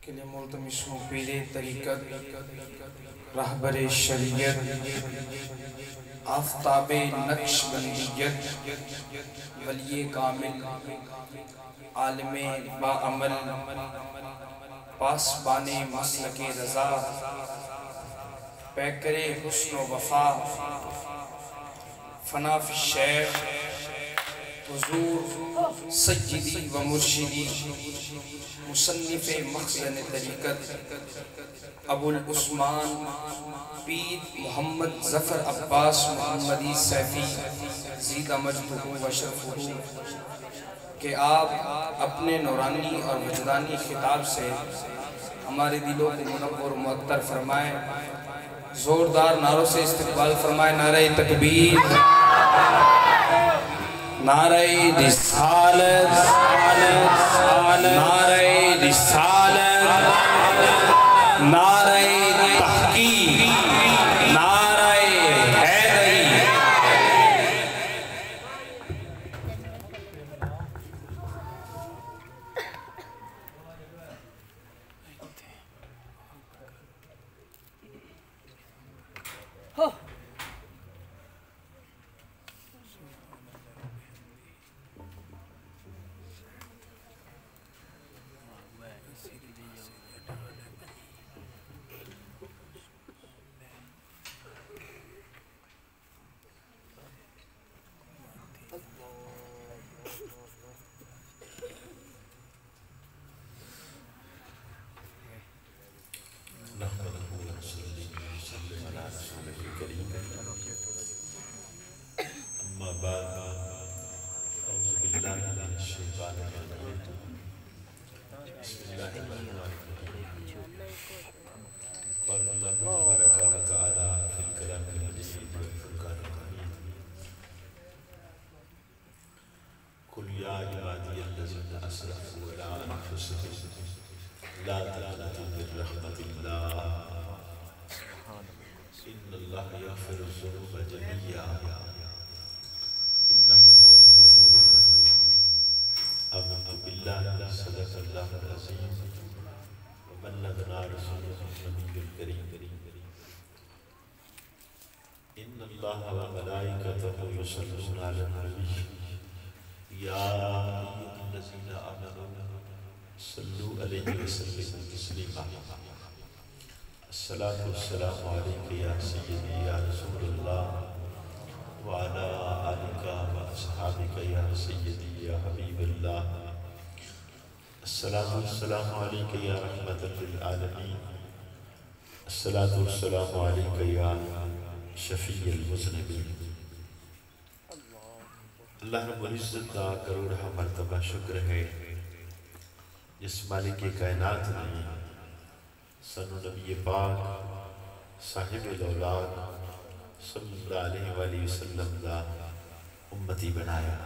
کے لیے ملتمس ہوں پیر طریقت، رہبر شریعت، آفتاب نقش بندیت، ولی کامل، عالم با عمل، پاسبان مسلک رضا، پیکر حسن و وفا، فنا فی الشیخ حضور سیدی و مرشدی مصنف مخزن طریقت ابو العثمان پیر محمد ظفر عباس محمدی سیفی زیدہ مجدہ و شرفہ کہ آپ اپنے نورانی اور وجدانی خطاب سے ہمارے دلوں کو منور و معطر فرمائیں۔ زوردار نعروں سے استقبال فرمائیں۔ نعرہ تکبیر، نعرہ رسالت، نعرہ رسالت، نعرہ تحقیق، نعرہ حیدری۔ اما بعد اعوذ باللہ من الشیطان الرجیم بسم اللہ الرحمن الرحیم قال اللہ تبارک و تعالی فی الکلام المجید والفرقان الحمید قل یا عبادی الذین اسرفوا علی انفسهم لا تقنطوا من رحمت اللہ ان اللہ یغفر الذنوب جميعا انه هو الغفور الرحیم آمنت باللہ صدق اللہ العظیم وبلغنا رسوله النبی الکریم ان اللہ وملائکته یصلون علی النبی یا ایھا الذین آمنوا صلوا علیہ وسلموا تسلیما الصلاۃ والسلام علیک یا سیدی یا رسول اللہ وعلى آلك وأصحابك يا سيدي يا حبيب الله الصلاة والسلام عليك يا رحمة للعالمين الصلاة والسلام عليك يا شفيع المذنبين اللہ رب العزت کا کروڑ مرتبہ شکر ہے جس مالک کائنات نے سن نبی پاک صاحب الاولاد صلی اللہ علیہ وآلہ وسلم دا امتی بنایا۔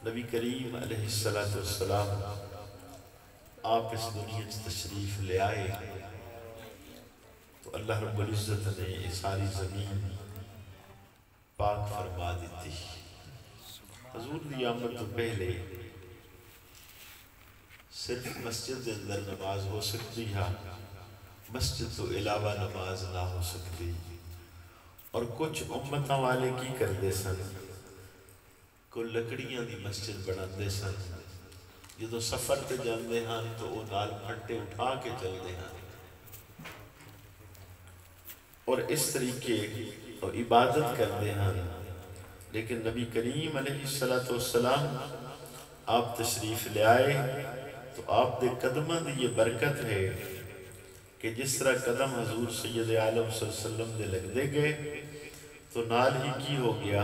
نبی کریم علیہ السلام آپ اس دنیا سے تشریف لے آئے تو اللہ رب العزت نے ساری زمین پاک فرما دیتی۔ حضور دی آمد تو پہلے صرف مسجد کے اندر نماز ہو سکتی ہے، مسجد تو علاوہ نماز نہ ہو سکتی۔ اور کچھ امتاں والے کی کردے سن کو لکڑیاں دی مسجد بناندے سن، جدو سفر تے جاندے ہاں تو وہ نال پھٹے اٹھا کے چلدے ہاں اور اس طریقے اور عبادت کردے ہاں۔ لیکن نبی کریم علیہ السلام آپ تشریف لے آئے تو آپ دے قدمہ دی یہ برکت ہے کہ جس طرح قدم حضور سید عالم صلی اللہ علیہ وسلم دے لگ دے گئے تو نال ہی کی ہو گیا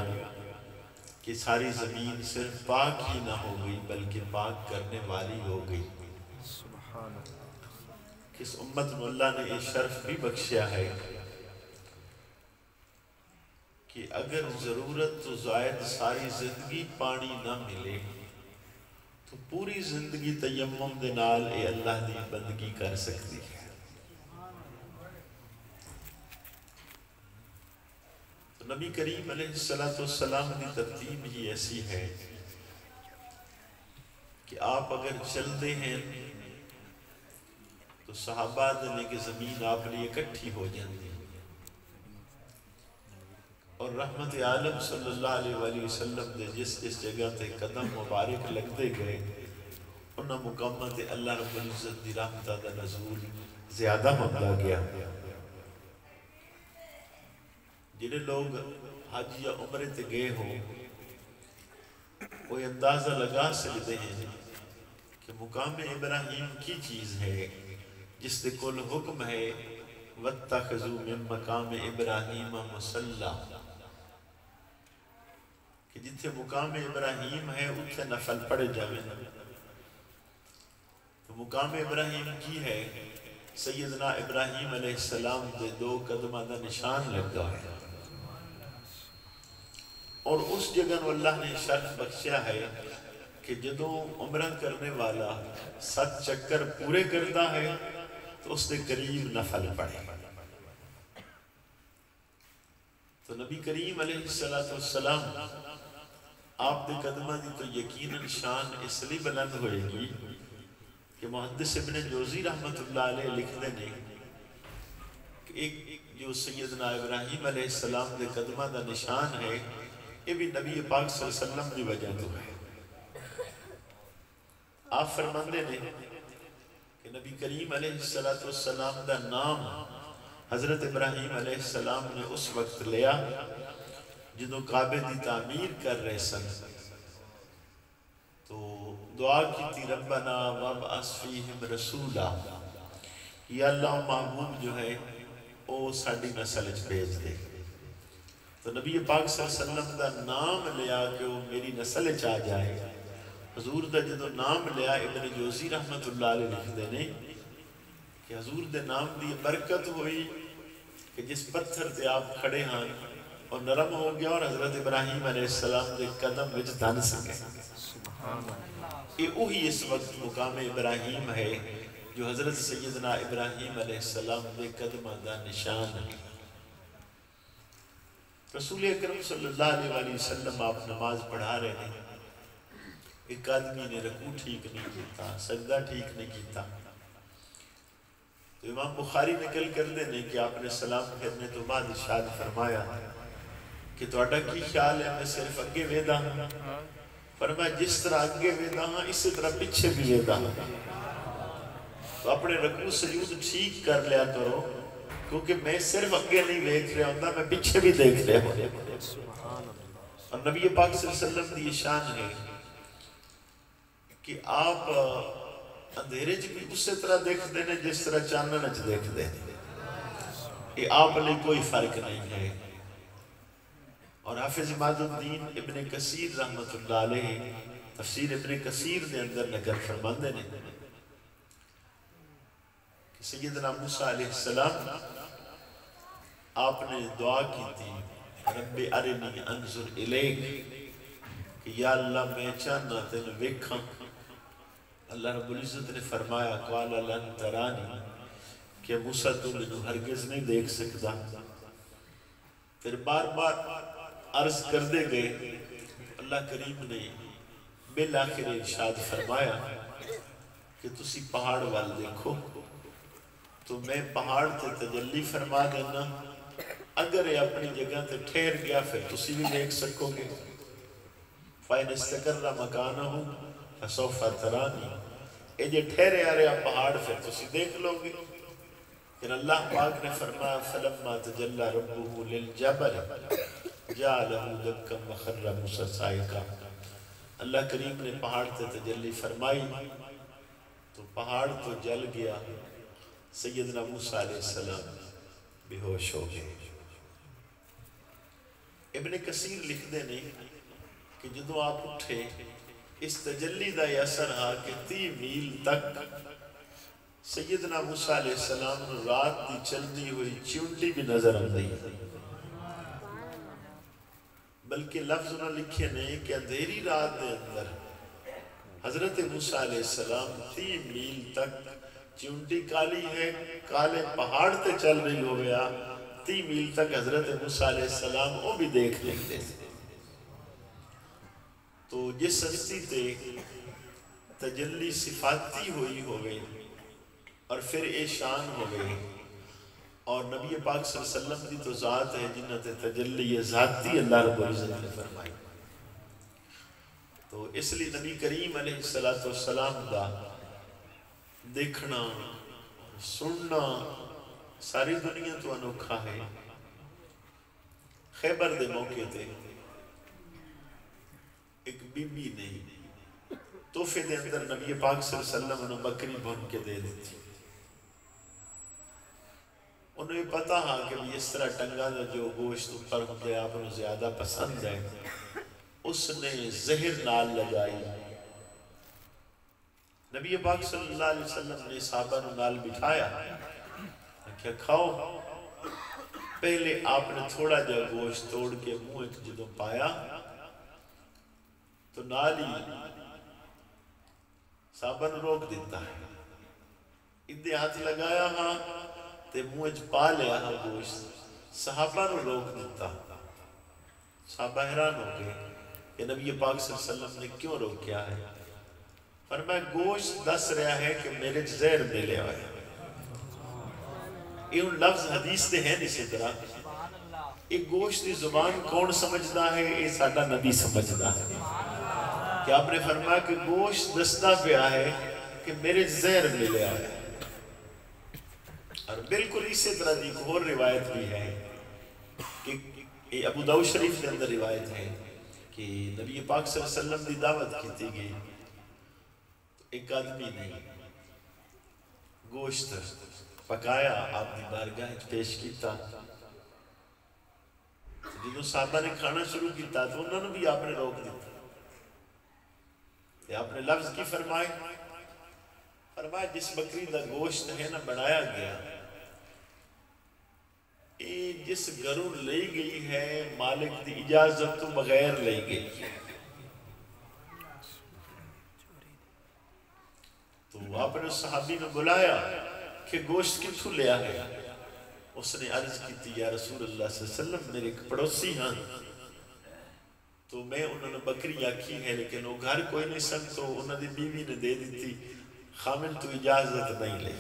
کہ ساری زمین صرف پاک ہی نہ ہو گئی بلکہ پاک کرنے والی ہو گئی۔ کس امت میں اللہ نے یہ شرف بھی بخشیا ہے کہ اگر ضرورت تو زائد ساری زندگی پانی نہ ملے تو پوری زندگی تیمم دے نال اے اللہ دی بندگی کر سکتی ہے۔ نبی کریم علیہ السلام کی ترتیب ہی ایسی ہے کہ آپ اگر چلتے ہیں تو صحابہ نے کہ زمین آپ لیے اکٹھی ہو جاتی اور رحمت عالم صلی اللہ علیہ وآلہ وسلم نے جس جگہ تے قدم مبارک لگتے گئے انہاں مقامہ تے اللہ رب العزت دی رحمتہ دا نزول زیادہ ہوتا گیا. جنہیں لوگ حج یا عمرے تے گئے ہو وہ اندازہ لگا سکتے ہیں کہ مقام ابراہیم کی چیز ہے جس دے کل حکم ہے وَاتَّخَذُوا مِن مَقَامِ إِبْرَاهِيمَ مُصَلَّى کہ جتھے مقام ابراہیم ہے اتھے نفل پڑے جاویں. تو مقام ابراہیم کی ہے سیدنا ابراہیم علیہ السلام دے 2 قدمہ دا نشان لگا ہے اور اس جگہ نو اللہ نے شرط بخشیا ہے کہ جدوں عمرہ کرنے والا 7 چکر پورے کرتا ہے تو اس دے قریب نفل پڑے. تو نبی کریم علیہ السلام آپ دے قدمہ دی تو یقیناً شان اس لیے بلند ہوئے گی کہ محدث ابن جوزی رحمت اللہ علیہ لکھتے ہیں کہ ایک جو سیدنا ابراہیم علیہ السلام دے قدمہ دا نشان ہے یہ بھی نبی پاک صلی اللہ علیہ وسلم دی وجہ تو ہے. آپ فرماندے نے کہ نبی کریم علیہ السلام دا نام حضرت ابراہیم علیہ السلام نے اس وقت لیا جدوں کعبے دی تعمیر کر رہے سن تو دعا کی تھی ربنا وابعث فیہم رسولا یا اللہ معبود جو ہے وہ ساڑی نسل بھیج دے. تو نبی پاک صلی اللہ علیہ وسلم دا نام لیا کہ وہ میری نسل آ جائے. حضور دا جدو نام لیا ابن جوزی رحمت اللہ علیہ لکھ دینے کہ حضور دے نام دی برکت ہوئی کہ جس پتھر تے آپ کھڑے ہاں اور نرم ہو گیا اور حضرت ابراہیم علیہ السلام دے قدم وچ دن سکے. یہ وہی اس وقت مقام ابراہیم ہے جو حضرت سیدنا ابراہیم علیہ السلام دے قدم دا نشان ہے. رسول اکرم صلی اللہ علیہ وآلہ وسلم آپ نماز پڑھا رہے ہیں. ایک آدمی نے رکوع ٹھیک نہیں کیتا سجدہ ٹھیک نہیں کیتا تو امام بخاری نقل کر دینے کہ آپ نے سلام پھیرنے تو بعد ارشاد فرمایا کہ توڑا کی خیال ہے میں صرف اگے ویدہ ہوں. فرمایا جس طرح اگے ویدہ ہوں اسی طرح پیچھے بھی ویدہ ہوں. تو اپنے رکوع سجود ٹھیک کر لیا کرو کیونکہ میں صرف اگے نہیں دیکھ رہا ہوں میں پیچھے بھی دیکھ رہا ہوں. اور نبی پاک صلی اللہ علیہ وسلم دی شان ہے کہ آپ اندھیرے چ بھی اسی طرح دیکھ دینے جس طرح چانن چ دیکھ دینے. یہ آپ لئے کوئی فرق نہیں ہے. اور حافظ عماد الدین ابن کثیر رحمت اللہ علیہ تفسیر ابن کثیر نے اندر نقل فرماندے نے کہ سیدنا موسیٰ علیہ السلام آپ نے دعا کی تھی رب ارنی انظر الیک کہ یا اللہ میں چاہنا تین ویکھاں. اللہ رب العزت نے فرمایا قال لن ترانی کہ موسیٰ تو مجھے ہرگز نہیں دیکھ سکتا. پھر بار بار عرض کر دے گئے. اللہ کریم نے بالآخر ارشاد فرمایا کہ تسی پہاڑ وال دیکھو تو میں پہاڑ تے تجلی فرما دینا. اگر یہ اپنی جگہ تے ٹھہر گیا پھر تسی بھی دیکھ سکو گے. فَإِنِ اسْتَقَرَّ مَكَانَهُ فَسَوْفَ تَرَانِي اے جے ٹھہرے آ رہا پہاڑ پھر تسی دیکھ لو گے. پھر اللہ پاک نے فرمایا فَلَمَّا تَجَلَّى رَبُّهُ لِلْجَبَلِ جَعَلَهُ دَكًّا وَخَرَّ مُوسَىٰ صَعِقًا. اللہ کریم نے پہاڑ تے تجلی فرمائی تو پہاڑ تو جل گیا. سیدنا موسیٰ علیہ السلام بے ہوش ہو گئے. ابن کثیر لکھ دینے کہ جدو آپ اٹھے اس تجلی دا یہ اثر ہا کہ 30 میل تک سیدنا موسیٰ علیہ السلام رات دی چلتی ہوئی چونٹی بھی نظر آندی. بلکہ لفظ نہ لکھے نہیں کہ اندھیری رات دے اندر حضرت موسیٰ علیہ السلام 30 میل تک چونٹی کالی ہے کالے پہاڑ تے چل رہی ہو گیا 30 میل تک حضرت موسیٰ علیہ السلام وہ بھی دیکھ لیتے. تو جس ہستی تے تجلی صفاتی ہوئی ہو گئی اور پھر یہ شان ہو گئی. اور نبی پاک صلی اللہ علیہ وسلم کی تو ذات ہے جنت تجلی ذاتی اللہ رب العزت نے فرمائی. تو اس لیے نبی کریم علیہ السلام دا دیکھنا سننا ساری دنیا تو انوکھا ہے. خیبر دے موقع تے ایک بی بی نے تحفے دے اندر نبی پاک صلی اللہ علیہ وسلم نے بکری بن کے دے دیتی. انہیں پتا ہاں کہ اس طرح ٹنگا دا جو گوشت اوپر ہوتے آپ نے زیادہ پسند ہے. اس نے زہر نال لگائی. نبی پاک صلی اللہ علیہ وسلم نے صحابہ نال بٹھایا کہ کھاؤ. پہلے آپ نے تھوڑا جا گوشت توڑ کے منہ جدوں پایا تو نال ہی صحابہ نے روک دیتا ہے. ادھے ہاتھ لگایا ہاں تے منہ پا لیا ہاں گوشت. صحابہ نے روک دیتا. صحابہ حیران ہو گئے کہ نبی پاک صلی اللہ علیہ وسلم نے کیوں روکیا ہے. فرمایا گوشت دس رہا ہے کہ میرے زہر ملے ہوئے. یہ لفظ حدیث دے ہیں اسی طرح. ایک گوشت کی زبان کون سمجھدا ہے؟ یہ ساڈا نبی سمجھدا ہے کہ آپ نے فرمایا کہ گوشت دستا پیا ہے کہ میرے زہر ملے ہوئے. اور بالکل اسی طرح دی ایک اور روایت بھی ہے کہ ابو داؤد شریف کے اندر روایت ہے کہ نبی پاک صلی اللہ علیہ وسلم دی دعوت کی گئی. ایک آدمی نے گوشت پکایا آپ کی بارگاہ پیش کیتا. جدوں صحابہ نے کھانا شروع کیتا تو انہوں نے بھی آپ نے روک دیتا. آپ نے لفظ کی فرمائے جس بکری دا گوشت ہے نا بنایا گیا یہ جس گھروں لے گئی ہے مالک دی اجازت تو بغیر لے گئی. تو آپ نے صحابی نے بلایا کہ گوشت کتھوں لیا ہے. اس نے عرض کی یا رسول اللہ صلی اللہ علیہ وسلم میرے ایک پڑوسی ہیں تو میں انہوں نے بکری آکھی ہے لیکن وہ گھر کوئی نہیں سن تو انہوں نے بیوی نے دے دیتی. خامن تو اجازت نہیں لے.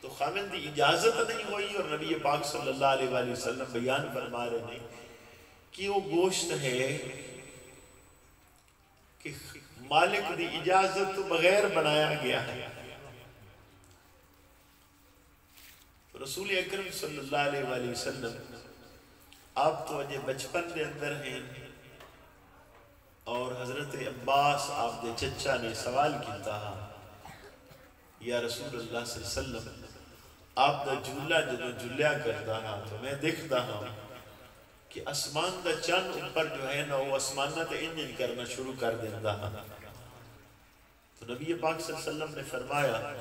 تو خامن دی اجازت نہیں ہوئی اور نبی پاک صلی اللہ علیہ وآلہ وسلم بیان فرما رہے ہیں کہ وہ گوشت ہے کہ مالک دی اجازت تو بغیر بنایا گیا ہے. رسول اکرم صلی اللہ علیہ وآلہ وسلم آپ تو اجے بچپن دے اندر ہیں اور حضرت عباس آپ دے چچا نے سوال کیتا یا رسول اللہ صلی اللہ علیہ وسلم آپ دا جھولا جدو جھولیا کرتا ہاں تو میں دیکھتا ہوں کہ اسمان دا چند اوپر جو ہے نا وہ اسمانہ تے انجن کرنا شروع کر دیتا ہاں. تو نبی پاک صلی اللہ علیہ وسلم نے فرمایا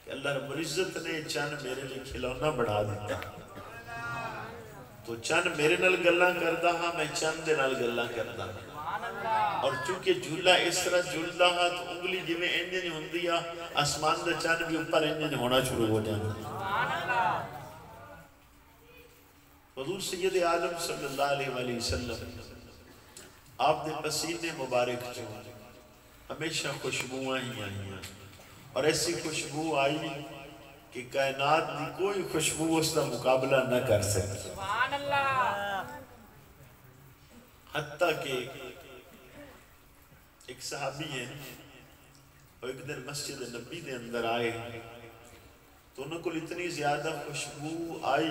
کہ اللہ رب العزت نے چند میرے لئے کھلونا بڑھا دیتا. تو چند میرے نال گلاں کرتا ہاں میں چند دے نال گلاں کرتا ہاں. اور چونکہ جھولا اس طرح جھولتا ہاں تو انگلی جی میں انجن ہوں دیا آسمان دا چند بھی اوپر انجن ہونا شروع ہو جانا. حضور سید عالم صلی اللہ علیہ وآلہ وسلم آپ دے پسینے مبارک جو ہمیشہ خوشبوئیں ہی آئیں اور ایسی خوشبو آئی کہ کائنات دی کوئی خوشبو اس کا مقابلہ نہ کر سکتی. حتیٰ کہ ایک صحابی ہیں اور ایک دن مسجد نبی دے اندر آئے تو انہوں کو اتنی زیادہ خوشبو آئی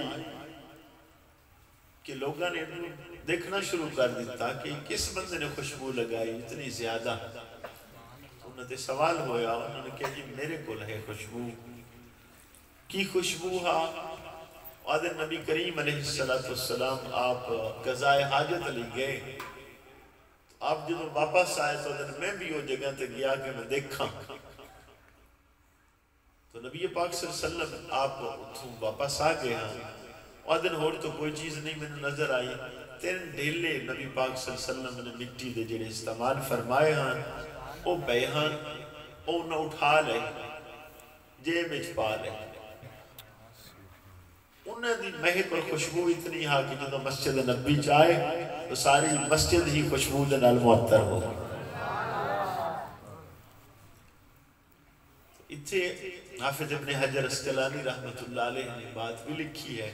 کہ لوگوں نے دیکھنا شروع کر دیتا کہ کس بندے نے خوشبو لگائی اتنی زیادہ. انہوں نے سوال ہویا انہوں نے کہا جی میرے کو ہے خوشبو کی خوشبو ہاں. آدھر نبی کریم علیہ السلام آپ قضائے حاجت لی گئے. آپ جنہوں واپس آئے تو میں بھی وہ جگہ تے گیا کہ میں دیکھا تو نبی پاک صلی اللہ علیہ وسلم آپ واپس آ گئے ہیں. آدھر ہور تو کوئی چیز نہیں میں نظر آئی. تین ڈھیلے نبی پاک صلی اللہ علیہ وسلم نے مٹی دے جڑے استعمال فرمائے ہیں او بیہان او نہ اٹھا لے جیب اچ پا لے. انہیں دی مہک اور خوشبو اتنی ہاں کہ جدو مسجد نبی چاہے تو ساری مسجد ہی خوشبو دے نال معطر ہو. اتھے حافظ ابن حجر اسقلانی رحمت اللہ علیہ نے بات بھی لکھی ہے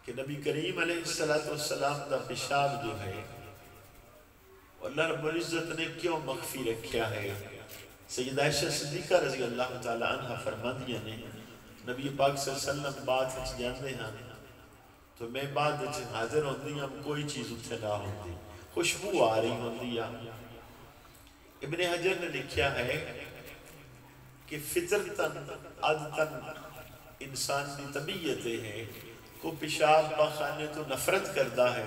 کہ نبی کریم علیہ السلام دا پیشاب جو ہے اللہ رب العزت نے کیوں مخفی رکھیا ہے؟ سیدہ عائشہ صدیقہ رضی اللہ تعالی عنہ فرماندیاں نے نبی پاک صلی اللہ علیہ وسلم بات وچ جاندے ہیں تو میں بعد وچ حاضر ہوندی ہوں کوئی چیز اتھے نہ ہوندی خوشبو آ رہی ہوندی ہے۔ ابن حجر نے لکھیا ہے کہ فطرتاً عادتاً انسان کی طبیعتیں ہیں کو پیشاب پاخانے تو نفرت کرتا ہے،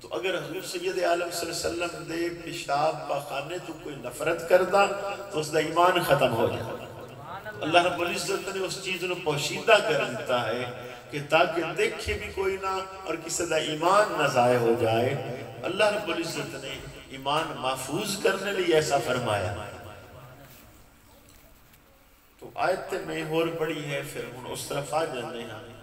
تو اگر حضور سید عالم صلی اللہ علیہ وسلم دے پیشاب پاخانے تو کوئی نفرت کرتا تو اس دا ایمان ختم ہو جائے۔ اللہ رب العزت نے اس چیز نے پوشیدہ کر دیتا ہے کہ تاکہ دیکھے بھی کوئی نہ اور کسی دا ایمان نہ ضائع ہو جائے۔ اللہ رب العزت نے ایمان محفوظ کرنے لئے ایسا فرمایا۔ تو آیت میں اور بڑی ہے، پھر ہم اس طرف آ جانے ہیں